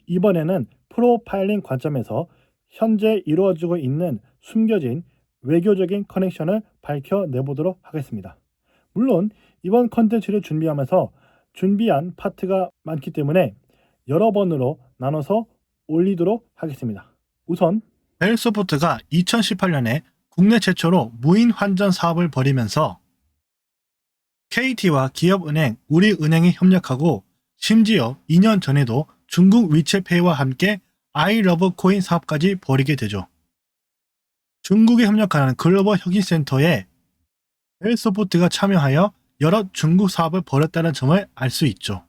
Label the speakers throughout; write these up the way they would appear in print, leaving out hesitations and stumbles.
Speaker 1: 이번에는 프로파일링 관점에서 현재 이루어지고 있는 숨겨진 외교적인 커넥션을 밝혀내보도록 하겠습니다. 물론 이번 컨텐츠를 준비하면서 준비한 파트가 많기 때문에 여러 번으로 나눠서 올리도록 하겠습니다. 우선 벨소프트가 2018년에 국내 최초로 무인 환전 사업을 벌이면서 KT와 기업은행, 우리은행이 협력하고 심지어 2년 전에도 중국 위챗페이와 함께 아이러브코인 사업까지 벌이게 되죠. 중국에 협력하는 글로벌 혁신센터에 벨소프트가 참여하여 여러 중국 사업을 벌였다는 점을 알 수 있죠.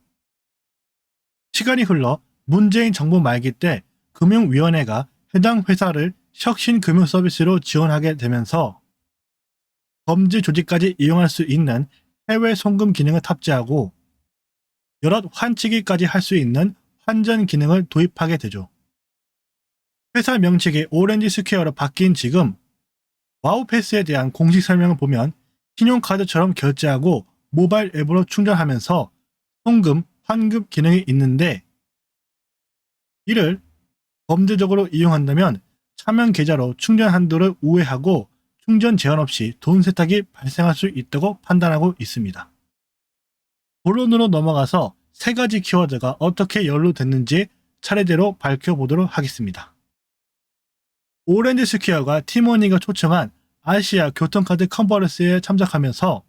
Speaker 1: 시간이 흘러 문재인 정부 말기 때 금융위원회가 해당 회사를 혁신금융서비스로 지원하게 되면서 범죄 조직까지 이용할 수 있는 해외 송금 기능을 탑재하고 여러 환치기까지 할 수 있는 환전 기능을 도입하게 되죠. 회사 명칭이 오렌지 스퀘어로 바뀐 지금 와우패스에 대한 공식 설명을 보면 신용카드처럼 결제하고 모바일 앱으로 충전하면서 송금, 환급 기능이 있는데 이를 범죄적으로 이용한다면 차명 계좌로 충전 한도를 우회하고 충전 제한 없이 돈 세탁이 발생할 수 있다고 판단하고 있습니다. 본론으로 넘어가서 세 가지 키워드가 어떻게 연루됐는지 차례대로 밝혀보도록 하겠습니다. 오렌지 스퀘어가 티모니가 초청한 아시아 교통카드 컨퍼런스에 참석하면서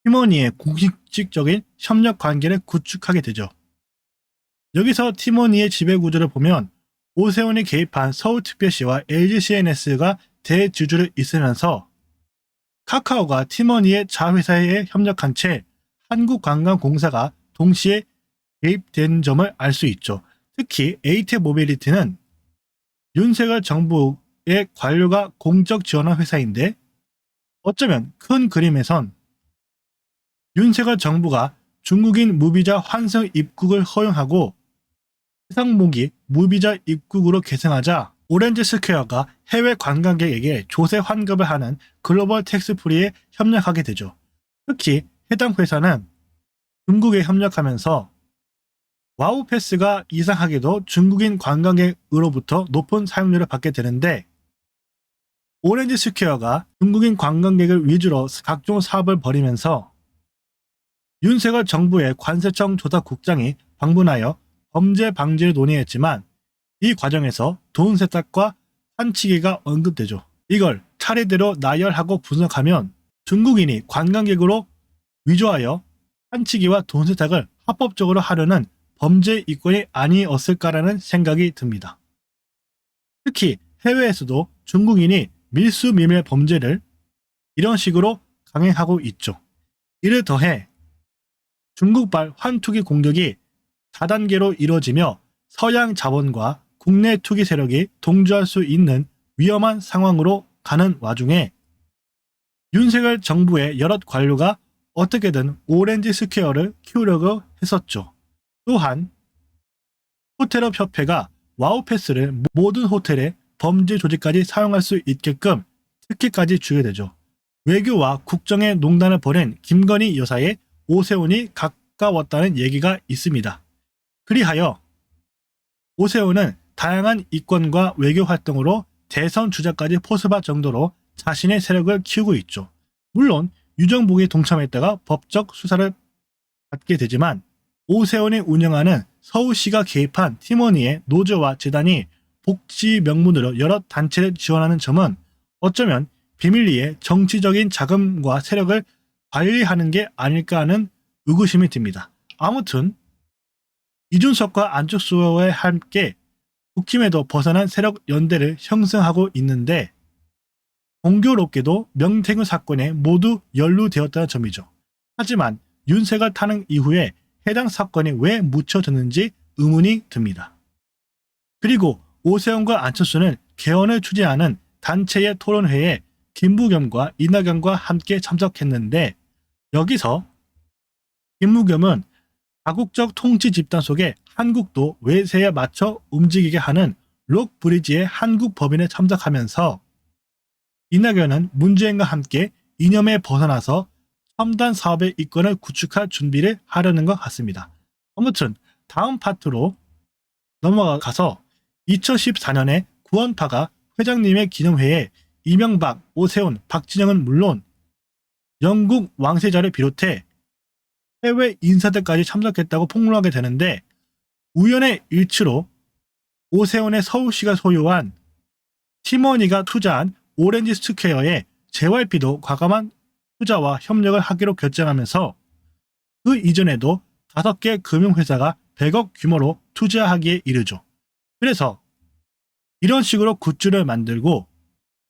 Speaker 1: 티모니의 공식적인 협력 관계를 구축하게 되죠. 여기서 티모니의 지배구조를 보면 오세훈이 개입한 서울특별시와 LGCNS가 대주주를 있으면서 카카오가 티모니의 자회사에 협력한 채 한국관광공사가 동시에 개입된 점을 알 수 있죠. 특히 에이텍 모빌리티는 윤석열 정부의 관료가 공적 지원한 회사인데 어쩌면 큰 그림에선 윤석열 정부가 중국인 무비자 환승 입국을 허용하고 해상목이 무비자 입국으로 계승하자 오렌지 스퀘어가 해외 관광객에게 조세 환급을 하는 글로벌 텍스프리에 협력하게 되죠. 특히 해당 회사는 중국에 협력하면서 와우패스가 이상하게도 중국인 관광객으로부터 높은 사용료를 받게 되는데 오렌지 스퀘어가 중국인 관광객을 위주로 각종 사업을 벌이면서 윤석열 정부의 관세청 조사국장이 방문하여 범죄 방지를 논의했지만 이 과정에서 돈 세탁과 환치기가 언급되죠. 이걸 차례대로 나열하고 분석하면 중국인이 관광객으로 위조하여 환치기와 돈 세탁을 합법적으로 하려는 범죄 이권이 아니었을까라는 생각이 듭니다. 특히 해외에서도 중국인이 밀수밀매 범죄를 이런 식으로 강행하고 있죠. 이를 더해 중국발 환투기 공격이 다단계로 이뤄지며 서양 자본과 국내 투기 세력이 동조할 수 있는 위험한 상황으로 가는 와중에 윤석열 정부의 여러 관료가 어떻게든 오렌지 스퀘어를 키우려고 했었죠. 또한 호텔업 협회가 와우패스를 모든 호텔에 범죄 조직까지 사용할 수 있게끔 특혜까지 주게 되죠. 외교와 국정의 농단을 벌인 김건희 여사의 오세훈이 가까웠다는 얘기가 있습니다. 그리하여 오세훈은 다양한 이권과 외교 활동으로 대선 주자까지 포섭할 정도로 자신의 세력을 키우고 있죠. 물론 유정복에 동참했다가 법적 수사를 받게 되지만 오세훈이 운영하는 서울시가 개입한 티모니의 노조와 재단이 복지 명분으로 여러 단체를 지원하는 점은 어쩌면 비밀리에 정치적인 자금과 세력을 관리하는 게 아닐까 하는 의구심이 듭니다. 아무튼 이준석과 안철수와 함께 국힘에도 벗어난 세력 연대를 형성하고 있는데 공교롭게도 명태균 사건에 모두 연루되었다는 점이죠. 하지만 윤석열 탄핵 이후에 해당 사건이 왜 묻혀졌는지 의문이 듭니다. 그리고 오세훈과 안철수는 개헌을 추진하는 단체의 토론회에 김부겸과 이낙연과 함께 참석했는데 여기서 김부겸은 다국적 통치 집단 속에 한국도 외세에 맞춰 움직이게 하는 록 브리지의 한국 법인에 참석하면서 이낙연은 문재인과 함께 이념에 벗어나서 첨단 사업의 이권을 구축할 준비를 하려는 것 같습니다. 아무튼 다음 파트로 넘어가서 2014년에 구원파가 회장님의 기념회에 이명박, 오세훈, 박진영은 물론 영국 왕세자를 비롯해 해외 인사들까지 참석했다고 폭로하게 되는데, 우연의 일치로 오세훈의 서울시가 소유한 티머니가 투자한 오렌지 스퀘어에 JYP도 과감한 투자와 협력을 하기로 결정하면서 그 이전에도 5개 금융회사가 100억 규모로 투자하기에 이르죠. 그래서 이런 식으로 굿즈를 만들고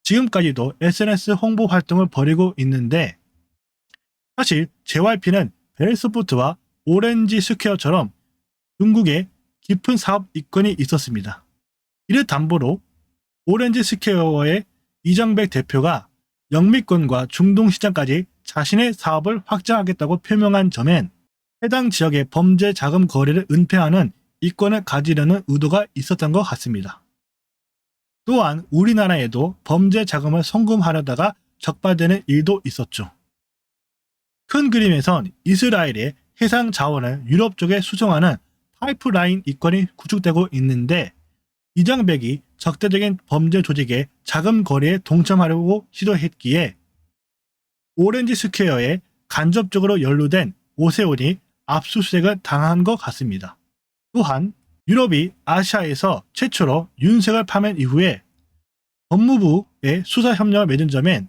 Speaker 1: 지금까지도 SNS 홍보 활동을 벌이고 있는데, 사실 JYP는 벨소프트와 오렌지 스퀘어처럼 중국에 깊은 사업 이권이 있었습니다. 이를 담보로 오렌지 스퀘어의 이정백 대표가 영미권과 중동 시장까지 자신의 사업을 확장하겠다고 표명한 점엔 해당 지역의 범죄 자금 거래를 은폐하는 이권을 가지려는 의도가 있었던 것 같습니다. 또한 우리나라에도 범죄 자금을 송금하려다가 적발되는 일도 있었죠. 큰 그림에선 이스라엘의 해상 자원을 유럽 쪽에 수송하는 파이프라인 이권이 구축되고 있는데, 이정백이 적대적인 범죄 조직의 자금 거래에 동참하려고 시도했기에 오렌지 스퀘어에 간접적으로 연루된 오세훈이 압수수색을 당한 것 같습니다. 또한 유럽이 아시아에서 최초로 윤색을 파면 이후에 법무부의 수사 협력을 맺은 점엔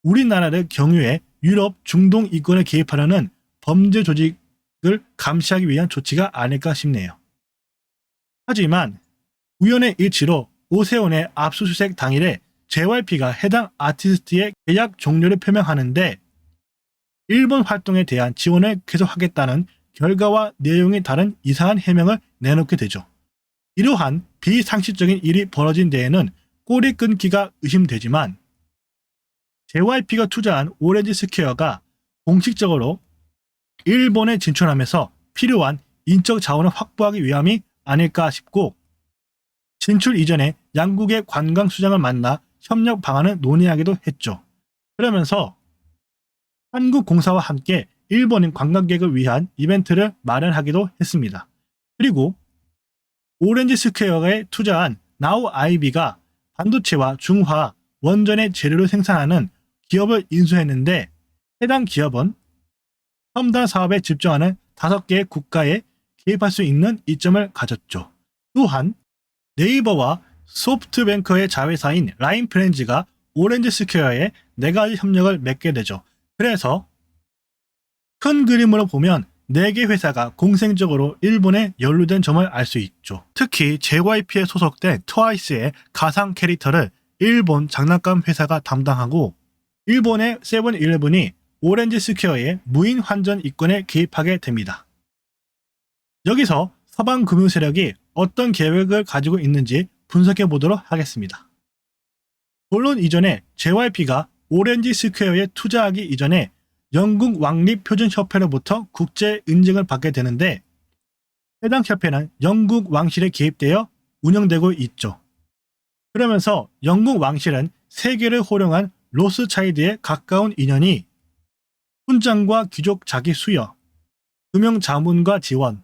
Speaker 1: 우리나라를 경유해 유럽 중동 이권에 개입하려는 범죄 조직을 감시하기 위한 조치가 아닐까 싶네요. 하지만 우연의 일치로 오세훈의 압수수색 당일에 JYP가 해당 아티스트의 계약 종료를 표명하는데, 일본 활동에 대한 지원을 계속하겠다는 결과와 내용이 다른 이상한 해명을 내놓게 되죠. 이러한 비상식적인 일이 벌어진 데에는 꼬리 끊기가 의심되지만, JYP가 투자한 오렌지 스퀘어가 공식적으로 일본에 진출하면서 필요한 인적 자원을 확보하기 위함이 아닐까 싶고, 진출 이전에 양국의 관광수장을 만나 협력 방안을 논의하기도 했죠. 그러면서 한국공사와 함께 일본인 관광객을 위한 이벤트를 마련하기도 했습니다. 그리고 오렌지 스퀘어에 투자한 나우 아이비가 반도체와 중화, 원전의 재료를 생산하는 기업을 인수했는데, 해당 기업은 첨단 사업에 집중하는 5개의 국가에 개입할 수 있는 이점을 가졌죠. 또한 네이버와 소프트뱅크의 자회사인 라인프렌즈가 오렌지 스퀘어에 4가지 협력을 맺게 되죠. 그래서 큰 그림으로 보면 4개 회사가 공생적으로 일본에 연루된 점을 알 수 있죠. 특히 JYP에 소속된 트와이스의 가상 캐릭터를 일본 장난감 회사가 담당하고, 일본의 세븐일레븐이 오렌지 스퀘어의 무인 환전 이권에 개입하게 됩니다. 여기서 서방 금융 세력이 어떤 계획을 가지고 있는지 분석해 보도록 하겠습니다. 본론 이전에 JYP가 오렌지 스퀘어에 투자하기 이전에 영국 왕립표준협회로부터 국제 인증을 받게 되는데, 해당 협회는 영국 왕실에 개입되어 운영되고 있죠. 그러면서 영국 왕실은 세계를 호령한 로스차일드에 가까운 인연이 훈장과 귀족 자기 수여, 금융 자문과 지원,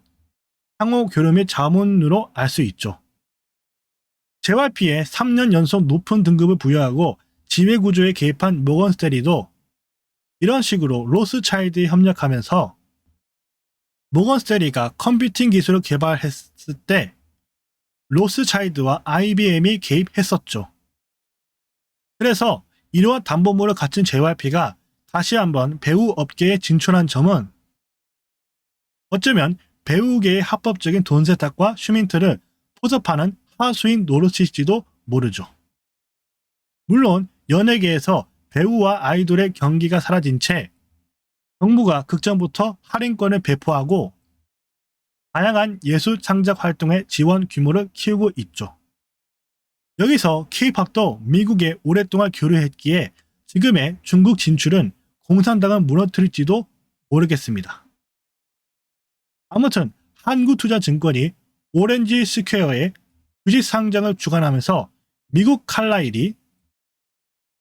Speaker 1: 상호 교류 및 자문으로 알 수 있죠. JYP에 3년 연속 높은 등급을 부여하고 지배 구조에 개입한 모건 스탠리도 이런 식으로 로스차일드에 협력하면서, 모건 스탠리가 컴퓨팅 기술을 개발했을 때 로스차일드와 IBM이 개입했었죠. 그래서 이러한 담보물을 갖춘 JYP가 다시 한번 배우 업계에 진출한 점은 어쩌면 배우계의 합법적인 돈 세탁과 슈민트를 포섭하는 하수인 노릇일지도 모르죠. 물론 연예계에서 배우와 아이돌의 경기가 사라진 채 정부가 극전부터 할인권을 배포하고 다양한 예술 창작 활동의 지원 규모를 키우고 있죠. 여기서 K-팝도 미국에 오랫동안 교류했기에 지금의 중국 진출은 공산당을 무너뜨릴지도 모르겠습니다. 아무튼 한국투자증권이 오렌지 스퀘어의 주식 상장을 주관하면서 미국 칼라일이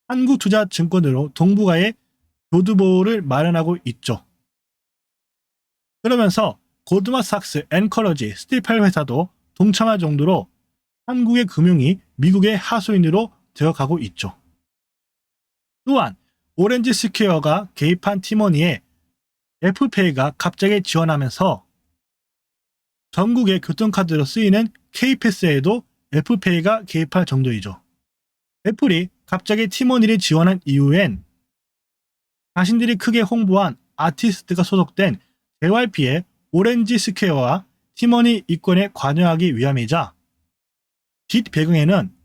Speaker 1: 한국투자증권으로 동북아에 교두보를 마련하고 있죠. 그러면서 고드마삭스, 엔커러지, 스티펠 회사도 동참할 정도로 한국의 금융이 미국의 하수인으로 되어가고 있죠. 또한 오렌지 스퀘어가 개입한 티머니에 애플페이가 갑자기 지원하면서 전국의 교통카드로 쓰이는 K패스에도 애플페이가 개입할 정도이죠. 애플이 갑자기 티머니를 지원한 이후엔 자신들이 크게 홍보한 아티스트가 소속된 JYP의 오렌지 스퀘어와 티머니 이권에 관여하기 위함이자 뒷 배경에는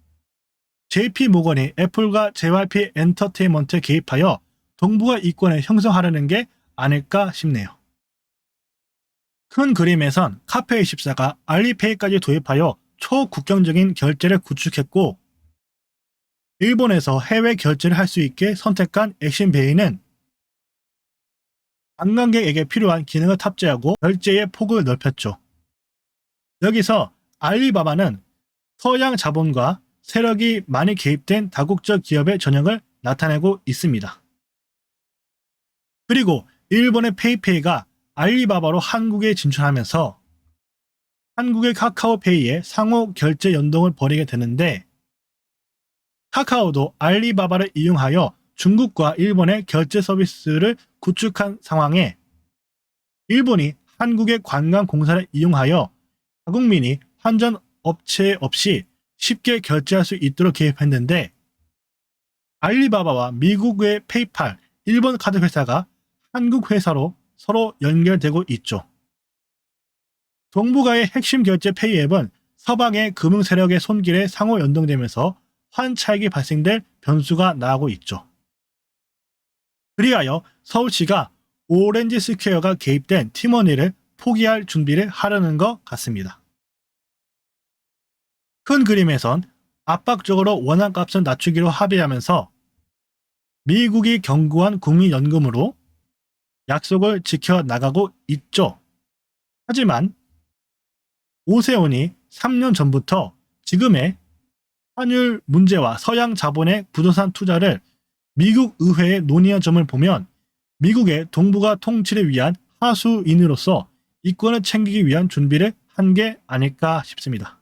Speaker 1: JP 모건이 애플과 JYP 엔터테인먼트에 개입하여 동북아 이권을 형성하려는 게 아닐까 싶네요. 큰 그림에선 카페24가 알리페이까지 도입하여 초국경적인 결제를 구축했고 일본에서 해외 결제를 할 수 있게 선택한 엑신페이는 관광객에게 필요한 기능을 탑재하고 결제의 폭을 넓혔죠. 여기서 알리바바는 서양 자본과 세력이 많이 개입된 다국적 기업의 전형을 나타내고 있습니다. 그리고 일본의 페이페이가 알리바바로 한국에 진출하면서 한국의 카카오페이에 상호 결제 연동을 벌이게 되는데 카카오도 알리바바를 이용하여 중국과 일본의 결제 서비스를 구축한 상황에 일본이 한국의 관광공사를 이용하여 자국민이 환전 업체 없이 쉽게 결제할 수 있도록 개입했는데 알리바바와 미국의 페이팔, 일본 카드 회사가 한국 회사로 서로 연결되고 있죠. 동북아의 핵심 결제 페이 앱은 서방의 금융 세력의 손길에 상호 연동되면서 환차익이 발생될 변수가 나오고 있죠. 그리하여 서울시가 오렌지 스퀘어가 개입된 티머니를 포기할 준비를 하려는 것 같습니다. 큰 그림에선 압박적으로 원화값을 낮추기로 합의하면서 미국이 경고한 국민연금으로 약속을 지켜나가고 있죠. 하지만 오세훈이 3년 전부터 지금의 환율 문제와 서양 자본의 부동산 투자를 미국 의회에 논의한 점을 보면 미국의 동북아 통치를 위한 하수인으로서 이권을 챙기기 위한 준비를 한 게 아닐까 싶습니다.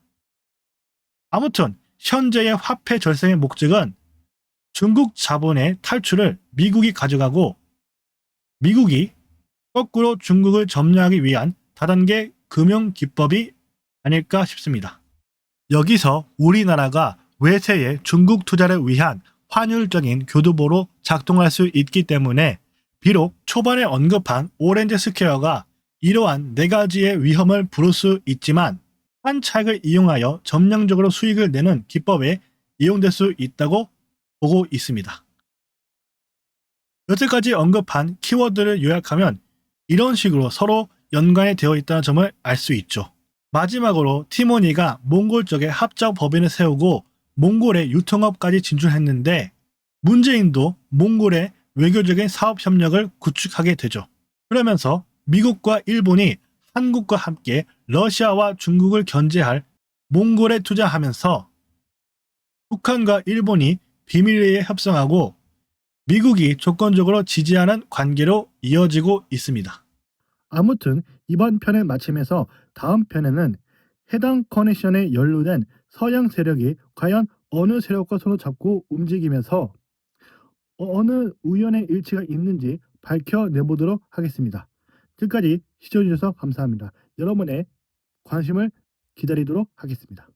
Speaker 1: 아무튼 현재의 화폐 절상의 목적은 중국 자본의 탈출을 미국이 가져가고 미국이 거꾸로 중국을 점령하기 위한 다단계 금융 기법이 아닐까 싶습니다. 여기서 우리나라가 외세의 중국 투자를 위한 환율적인 교두보로 작동할 수 있기 때문에 비록 초반에 언급한 오렌지 스퀘어가 이러한 4가지의 위험을 부를 수 있지만 환차익을 이용하여 점령적으로 수익을 내는 기법에 이용될 수 있다고 보고 있습니다. 여태까지 언급한 키워드를 요약하면 이런 식으로 서로 연관이 되어 있다는 점을 알 수 있죠. 마지막으로 티모니가 몽골 쪽에 합작 법인을 세우고 몽골의 유통업까지 진출했는데 문재인도 몽골의 외교적인 사업 협력을 구축하게 되죠. 그러면서 미국과 일본이 한국과 함께 러시아와 중국을 견제할 몽골에 투자하면서 북한과 일본이 비밀리에 협상하고 미국이 조건적으로 지지하는 관계로 이어지고 있습니다. 아무튼 이번 편을 마치면서 다음 편에는 해당 커넥션에 연루된 서양 세력이 과연 어느 세력과 손을 잡고 움직이면서 어느 우연의 일치가 있는지 밝혀내보도록 하겠습니다. 끝까지 시청해주셔서 감사합니다. 여러분의 관심을 기다리도록 하겠습니다.